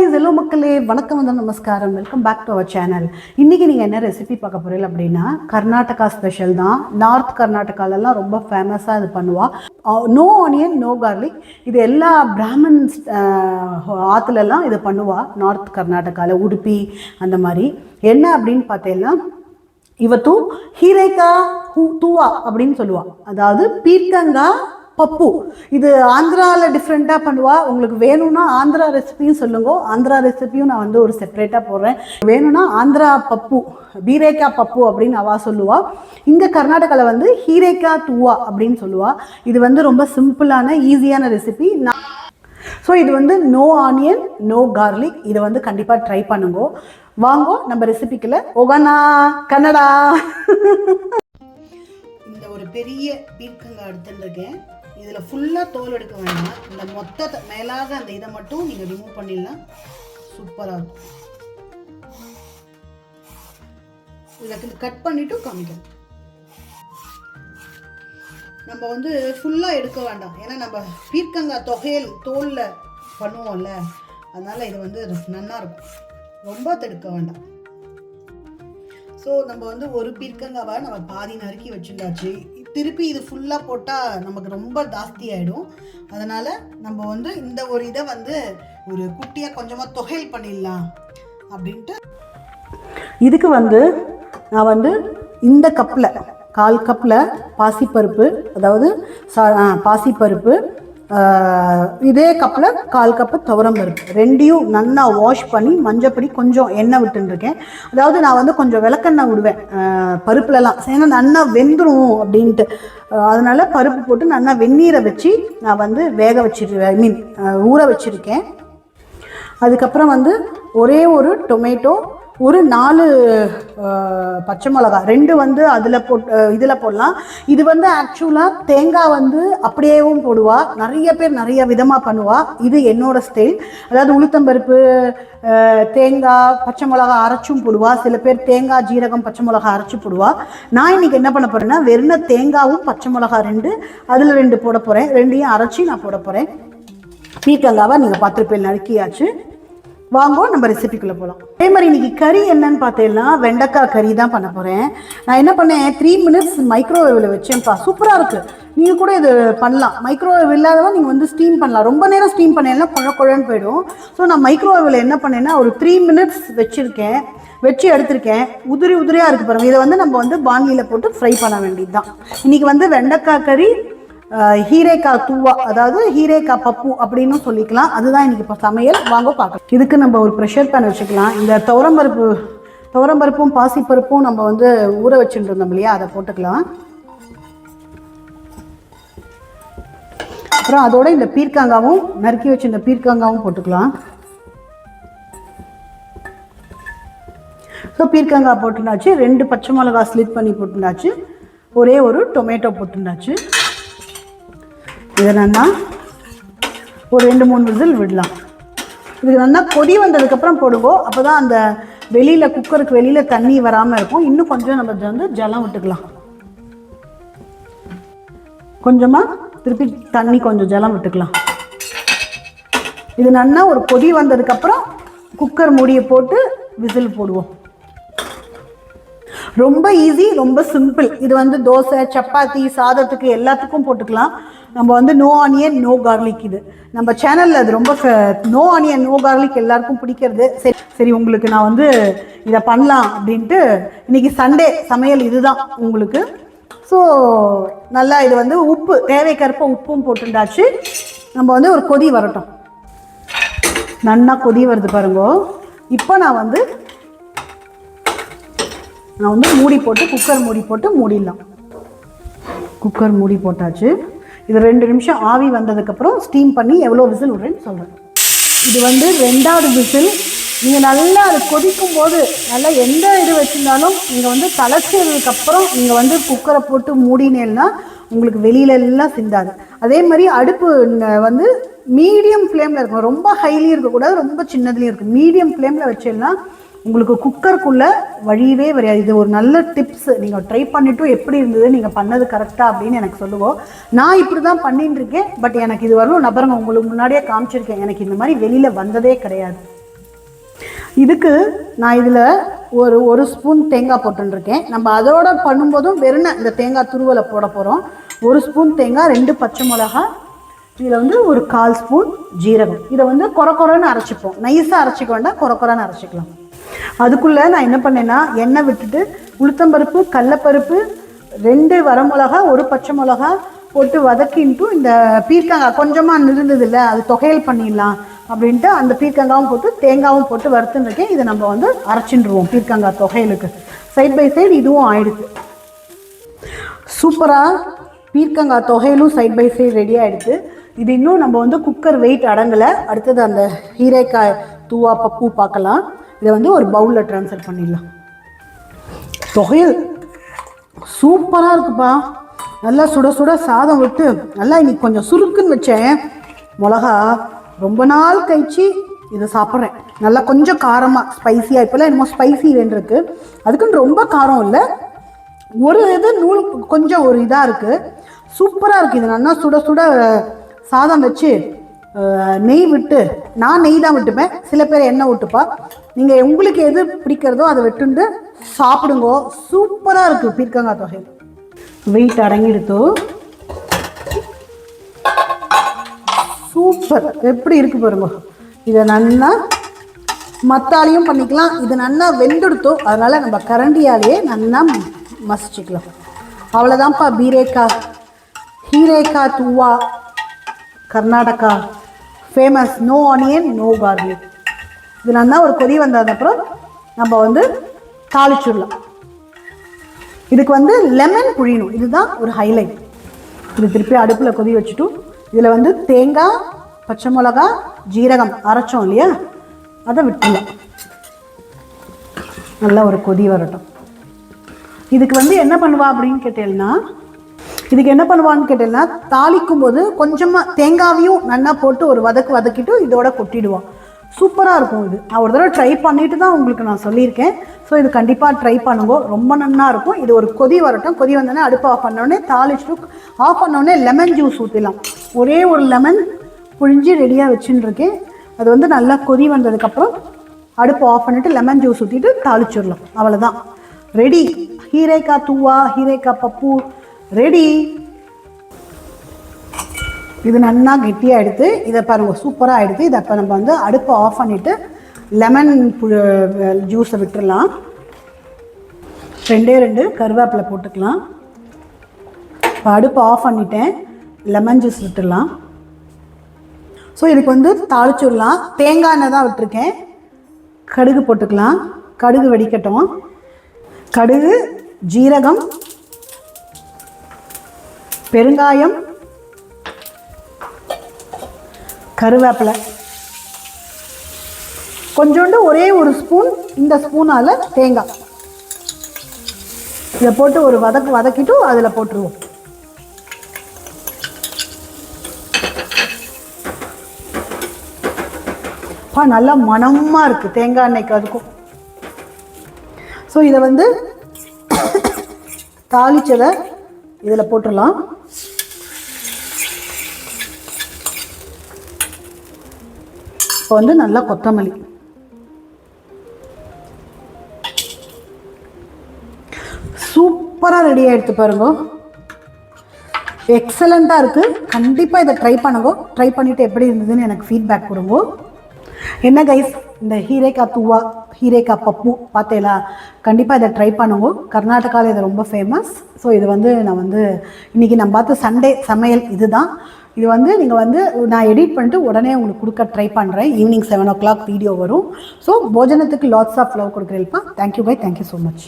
guys, hello மக்களே, வணக்கம் வந்து நமஸ்காரம். Welcome back to our channel. இன்னைக்கு நீங்க என்ன ரெசிபி பார்க்க போறீங்க அப்படின்னா கர்நாடகா ஸ்பெஷல் தான். நார்த் கர்நாடகாலலாம் ரொம்ப ஃபேமஸா இது பண்ணுவா. No onion no garlic. இது எல்லா பிராமின்ஸ் ஆத்துலலாம் இது பண்ணுவா. நார்த் கர்நாடகாவில் உடுப்பி அந்த மாதிரி என்ன அப்படின்னு பார்த்தீங்கன்னா ಇವತ್ತು ಹೀರೆಕಾಯಿ ತೂವಾ அப்படின்னு சொல்லுவா. அதாவது பீர்க்கங்காய் பப்பு. இது ஆந்திராவில் டிஃப்ரெண்ட்டாக பண்ணுவா. உங்களுக்கு வேணும்னா ஆந்திரா ரெசிபியும் சொல்லுங்க. ஆந்திரா ரெசிபியும் நான் வந்து ஒரு செப்பரேட்டாக போடுறேன். வேணும்னா ஆந்திரா பப்பு, பீரேக்காய் பப்பு அப்படின்னு அவா சொல்லுவா. இங்கே கர்நாடகாவில் வந்து ஹீரேக்காய் தூவா அப்படின்னு சொல்லுவா. இது வந்து ரொம்ப சிம்பிளான ஈஸியான ரெசிபி. ஸோ இது வந்து நோ ஆனியன் நோ கார்லிக். இதை வந்து கண்டிப்பாக ட்ரை பண்ணுங்க. வாங்கோ நம்ம ரெசிபிக்குள்ள போகனா கன்னடா. இந்த ஒரு பெரிய பீர்க்கங்காய் எடுத்துருக்கேன். இதில் ஃபுல்லாக தோல் எடுக்க வேண்டாம். இந்த மொத்த மேலாக அந்த இதை மட்டும் நீங்கள் ரிமூவ் பண்ணிடலாம். சூப்பராக இருக்கும். இதில் கட் பண்ணிவிட்டு காமிக்கணும். நம்ம வந்து ஃபுல்லாக எடுக்க வேண்டாம். ஏன்னா நம்ம பீர்க்கங்காய் தொகையல் தோலில் பண்ணுவோம்ல, அதனால் இது வந்து நல்லா இருக்கும். ரொம்ப தடுக்க வேண்டாம். ஸோ நம்ம வந்து ஒரு பீர்க்கங்காவை நம்ம பாதி நறுக்கி வச்சுருந்தாச்சு. திருப்பி இது ஃபுல்லாக போட்டால் நமக்கு ரொம்ப ஜாஸ்தி ஆகிடும். அதனால் நம்ம வந்து இந்த ஒரு இதை வந்து ஒரு குட்டியாக கொஞ்சமாக தொகையல் பண்ணிடலாம் அப்படின்ட்டு. இதுக்கு வந்து நான் வந்து இந்த கப்பில் 1/4 கப்பில் பாசிப்பருப்பு, அதாவது பாசிப்பருப்பு, இதே கப்பில் 1/4 கப்பு துவரம்பருப்பு, ரெண்டையும் நல்லா வாஷ் பண்ணி மஞ்சப்பொடி கொஞ்சம் எண்ணெய் விட்டுருக்கேன். அதாவது நான் வந்து கொஞ்சம் விளக்கெண்ணெய் விடுவேன் பருப்புலலாம், ஏன்னா நல்லா வெந்துடும் அப்படின்ட்டு. அதனால் பருப்பு போட்டு நல்லா வெந்நீரை வச்சு நான் வந்து வேக வச்சிருவேன், ஊற வச்சுருக்கேன். அதுக்கப்புறம் வந்து ஒரே ஒரு டொமேட்டோ, ஒரு 4 பச்சை மிளகா, 2 வந்து அதில் இதில் போடலாம். இது வந்து ஆக்சுவலாக தேங்காய் வந்து அப்படியேவும் போடுவா. நிறைய பேர் நிறைய விதமாக பண்ணுவா. இது என்னோட ஸ்டைல். அதாவது உளுத்தம்பருப்பு, தேங்காய், பச்சை மிளகா அரைச்சும் போடுவா. சில பேர் தேங்காய் ஜீரகம் பச்சை மிளகா அரைச்சி போடுவா. நான் இன்றைக்கி என்ன பண்ண போகிறேன்னா வெறும் தேங்காயும் பச்சை மிளகா 2, அதில் 2 போட போகிறேன். 2ஐயும் அரைச்சி நான் போட போகிறேன். பீர்க்கங்காவை நீங்கள் பார்த்துருப்பேன், நறுக்கியாச்சு. வாங்கோ நம்ம ரெசிபிக்குள்ளே போகலாம். அதே மாதிரி இன்றைக்கி கறி என்னன்னு பார்த்தீங்கன்னா வெண்டைக்காய் கறி தான் பண்ண போகிறேன். நான் என்ன பண்ணேன், 3 மினிட்ஸ் மைக்ரோவேவில் வச்சேன்ப்பா. சூப்பராக இருக்குது. நீங்கள் கூட இது பண்ணலாம். மைக்ரோவேவ் இல்லாதவங்க நீங்கள் வந்து ஸ்டீம் பண்ணலாம். ரொம்ப நேரம் ஸ்டீம் பண்ணேன்னா குழன்னு போயிடும். ஸோ நான் மைக்ரோவேவில் என்ன பண்ணேன்னா ஒரு 3 மினிட்ஸ் வச்சுருக்கேன், வச்சு எடுத்திருக்கேன். உதிரியாக இருக்குது பாருங்கள். இதை வந்து நம்ம வந்து பாண்டியில் போட்டு ஃப்ரை பண்ண வேண்டியது தான். இன்றைக்கி வந்து வெண்டைக்காய் கறி, ஹீரேக்காய் தூவா, அதாவது ஹீரேக்காய் பப்பு அப்படின்னு சொல்லிக்கலாம். அதுதான் இன்னைக்கு இப்போ சமையல். வாங்க பார்க்கலாம். இதுக்கு நம்ம ஒரு ப்ரெஷர் பேன் வச்சுக்கலாம். இந்த துவரம்பருப்பும் பாசிப்பருப்பும் நம்ம வந்து ஊற வச்சுட்டு இருந்தோம் இல்லையா, அதை போட்டுக்கலாம். அப்புறம் அதோட இந்த பீர்க்கங்காவும் நறுக்கி வச்சு இந்த பீர்க்கங்காவும் போட்டுக்கலாம். ஸோ பீர்க்கங்காய் போட்டுருந்தாச்சு, 2 பச்சை மிளகா ஸ்லிட் பண்ணி போட்டுருந்தாச்சு, ஒரே ஒரு டொமேட்டோ போட்டுருந்தாச்சு. இதை நல்லா ஒரு 2-3 விசில் விடலாம். இதுக்கு நல்லா கொதி வந்ததுக்கப்புறம் போடுங்க. அப்போ தான் அந்த வெளியில் குக்கருக்கு வெளியில் தண்ணி வராமல் இருக்கும். இன்னும் கொஞ்சம் நம்ம வந்து ஜலம் விட்டுக்கலாம். கொஞ்சமாக திருப்பி தண்ணி கொஞ்சம் ஜலம் விட்டுக்கலாம். இது நல்லா ஒரு கொதி வந்ததுக்கப்புறம் குக்கர் மூடியை போட்டு விசில் போடுவோம். ரொம்ப ஈஸி, ரொம்ப சிம்பிள். இது வந்து தோசை, சப்பாத்தி, சாதத்துக்கு எல்லாத்துக்கும் போட்டுக்கலாம். நம்ம வந்து நோ ஆனியன் நோ கார்லிக். இது நம்ம சேனலில் அது ரொம்ப நோ ஆனியன் நோ கார்லிக் எல்லாருக்கும் பிடிக்கிறது. சரி உங்களுக்கு நான் வந்து இதை பண்ணலாம் அப்படின்ட்டு இன்றைக்கி சண்டே சமையல் இதுதான் உங்களுக்கு. ஸோ நல்லா இது வந்து உப்பு தேவைக்கேற்ப உப்பும் போட்டுண்டாச்சு. நம்ம வந்து ஒரு கொதி வரட்டும். நல்லா கொதி வருது பாருங்க. இப்போ நான் வந்து மூடி போட்டு குக்கர் மூடி போட்டு மூடிடலாம். குக்கர் மூடி போட்டாச்சு. இது 2 நிமிஷம் ஆவி வந்ததுக்கப்புறம் ஸ்டீம் பண்ணி எவ்வளோ விசில் விடுறேன்னு சொல்கிறேன். இது வந்து 2வது விசில். நீங்கள் நல்லா அது கொதிக்கும் போது நல்லா எந்த இது வச்சுருந்தாலும் நீங்கள் வந்து தலைச்சதுக்கப்புறம் நீங்கள் வந்து குக்கரை போட்டு மூடினேன்னா உங்களுக்கு வெளியிலெல்லாம் சிந்தாது. அதே மாதிரி அடுப்பு வந்து மீடியம் ஃப்ளேமில் இருக்கும். ரொம்ப ஹைலி இருக்கக்கூடாது, ரொம்ப சின்னதுலேயும் இருக்கும். மீடியம் ஃப்ளேமில் வச்சேன்னா உங்களுக்கு குக்கருக்குள்ளே வழியவே வரையாது. இது ஒரு நல்ல டிப்ஸ். நீங்கள் ட்ரை பண்ணிவிட்டு எப்படி இருந்தது, நீங்கள் பண்ணது கரெக்டாக அப்படின்னு எனக்கு சொல்லுவோம். நான் இப்படி தான் பண்ணிட்டு இருக்கேன். பட் எனக்கு இது வரணும் நபருங்க உங்களுக்கு முன்னாடியே காமிச்சிருக்கேன். எனக்கு இந்த மாதிரி வெளியில் வந்ததே கிடையாது. இதுக்கு நான் இதில் ஒரு ஸ்பூன் தேங்காய் போட்டுருக்கேன். நம்ம அதோட பண்ணும்போதும் வெறும் இந்த தேங்காய் துருவலை போட போகிறோம். 1 ஸ்பூன் தேங்காய், 2 பச்சை மிளகா, இதில் வந்து ஒரு 1/4 ஸ்பூன் ஜீரகம். இதை வந்து கொரன்னு அரைச்சிப்போம். நைஸாக அரைச்சிக்க வேண்டாம், கொரன்னு அரைச்சிக்கலாம். அதுக்குள்ளே நான் என்ன பண்ணேன்னா எண்ணெய் விட்டுட்டு உளுத்தம்பருப்பு, கடலப்பருப்பு, 2 வரமிளகா, 1 பச்சை மிளகா போட்டு வதக்கின்ட்டு இந்த பீர்க்கங்காய் கொஞ்சமாக இருந்தது இல்லை, அது தொகையல் பண்ணிடலாம் அப்படின்ட்டு அந்த பீர்க்கங்காவும் போட்டு தேங்காவும் போட்டு வறுத்துருக்கேன். இதை நம்ம வந்து அரைச்சின்றுவோம் பீர்க்கங்காய் தொகையலுக்கு. சைட் பை சைடு இதுவும் ஆயிடுது. சூப்பராக பீர்க்கங்காய் தொகையலும் சைட் பை சைடு ரெடி ஆகிடுது. இது இன்னும் நம்ம வந்து குக்கர் வெயிட் அடங்கலை. அடுத்தது அந்த ஹீரைக்காய் தூவா பப்பு பார்க்கலாம். இதை வந்து ஒரு பவுலில் ட்ரான்ஸ்ஃபர் பண்ணிடலாம். தொகையல் சூப்பராக இருக்குப்பா. நல்லா சுட சுட சாதம் விட்டு நல்லா இன்னைக்கு கொஞ்சம் சுருக்குன்னு வச்சேன். மிளகா ரொம்ப நாள் கழிச்சு இதை சாப்பிட்றேன். நல்லா கொஞ்சம் காரமாக ஸ்பைஸியாக. இப்போல்லாம் என்னமோ ஸ்பைசி வேண்டியிருக்கு. அதுக்குன்னு ரொம்ப காரம் இல்லை, ஒரு இது நூல் கொஞ்சம் ஒரு இதாக இருக்குது. சூப்பராக இருக்குது. இது நல்லா சுட சுட சாதம் வச்சு நெய் விட்டு, நான் நெய் தான் விட்டுப்பேன், சில பேர் எண்ணெய் விட்டுப்பா. நீங்கள் உங்களுக்கு எது பிடிக்கிறதோ அதை விட்டுண்டு சாப்பிடுங்கோ. சூப்பராக இருக்குது பீர்க்கங்காய் தொகை. வெயிட் அடங்கிடுத்தோ. சூப்பர். எப்படி இருக்குது பாருங்க. இதை நல்லா மத்தாலையும் பண்ணிக்கலாம். இது நல்லா வெந்தெடுத்தோ, அதனால் நம்ம கரண்டியாலேயே நல்லா மசிச்சுக்கலாம். அவ்வளோதான்ப்பா ஹீரேக்காய் தூவா Karnataka famous. No onion, no garlic. இது நல்லா ஒரு கொதி வந்ததுக்கப்புறம் நம்ம வந்து தாளிச்சுடலாம். இதுக்கு வந்து லெமன் புழியணும், இதுதான் ஒரு ஹைலைட். இது திருப்பி அடுப்பில் கொதி வச்சுட்டு இதில் வந்து தேங்காய், பச்சை மிளகா, ஜீரகம் அரைச்சோம் இல்லையா, அதை விட்டுடலாம். நல்லா ஒரு கொதி வரட்டும். இதுக்கு வந்து என்ன பண்ணுவா அப்படின்னு கேட்டேன்னா தாளிக்கும் போது கொஞ்சமாக தேங்காவையும் நல்லா போட்டு ஒரு வதக்கிட்டு இதோட கொட்டிடுவான். சூப்பராக இருக்கும். இது நான் ஒரு தடவை ட்ரை பண்ணிட்டு தான் உங்களுக்கு நான் சொல்லியிருக்கேன். ஸோ இது கண்டிப்பாக ட்ரை பண்ணுங்க, ரொம்ப நல்லா இருக்கும். இது ஒரு கொதி வரட்டும். கொதி வந்தோடனே அடுப்பு ஆஃப் பண்ணோடனே தாளிச்சுட்டு ஆஃப் பண்ணோடனே லெமன் ஜூஸ் ஊற்றிடலாம். ஒரே ஒரு லெமன் புழிஞ்சு ரெடியாக வச்சுட்டுருக்கேன். அது வந்து நல்லா கொதி வந்ததுக்கப்புறம் அடுப்பு ஆஃப் பண்ணிவிட்டு லெமன் ஜூஸ் ஊற்றிட்டு தாளிச்சிடலாம். அவ்வளோதான், ரெடி. ஹீரைக்காய் தூவா, ஹீரைக்காய் பப்பு ரெடி. இது நல்லா கெட்டியாக எடுத்து இதை பாருங்கள், சூப்பராக எடுத்து இதை அப்போ நம்ம வந்து அடுப்பை ஆஃப் பண்ணிவிட்டு லெமன் ஜூஸை விட்டுடலாம். 2 கருவேப்பிலை போட்டுக்கலாம். இப்போ அடுப்பை ஆஃப் பண்ணிட்டேன், லெமன் ஜூஸ் விட்டுடலாம். ஸோ இதுக்கு வந்து தாளிச்சுடலாம். தேங்காய் எண்ணெய் தான் விட்டுருக்கேன். கடுகு போட்டுக்கலாம். கடுகு வெடிக்கட்டும். கடுகு, ஜீரகம், பெருங்காயம், கருவேப்பிலை, கொஞ்சோண்டு ஒரே ஒரு ஸ்பூன் இந்த ஸ்பூனால் தேங்காய், இதை போட்டு ஒரு வதக்கிட்டு அதில் போட்டுருவோம். நல்லா மணமாக இருக்குது தேங்காய் எண்ணெய்க்கு அதுக்கும். ஸோ இதை வந்து தாளிச்சதை இதில் போட்டுடலாம். இப்போ வந்து நல்லா கொத்தமல்லி. சூப்பராக ரெடி ஆகிடுத்து பாருங்க. எக்ஸலண்ட்டாக இருக்குது. கண்டிப்பாக இதை ட்ரை பண்ணுங்க. ட்ரை பண்ணிவிட்டு எப்படி இருந்ததுன்னு எனக்கு ஃபீட்பேக் கொடுங்க. என்ன கைஸ், இந்த ஹீரைக்காய் தூவா, ஹீரைக்காய் பப்பு பார்த்தேலா, கண்டிப்பாக இதை ட்ரை பண்ணுங்க. கர்நாடகாவில் இது ரொம்ப ஃபேமஸ். ஸோ இது வந்து நான் வந்து இன்றைக்கி நம்ம பார்த்து சண்டே சமையல் இதுதான். இது வந்து நீங்கள் வந்து நான் எடிட் பண்ணிட்டு உடனே உங்களுக்கு கொடுக்க ட்ரை பண்ணுறேன். ஈவினிங் 7 o'clock வீடியோ வரும். ஸோ போஜனத்துக்கு லாட்ஸ் ஆஃப் லவ் கொடுக்குறேன்ப்பா. Thank you bye, thank you so much.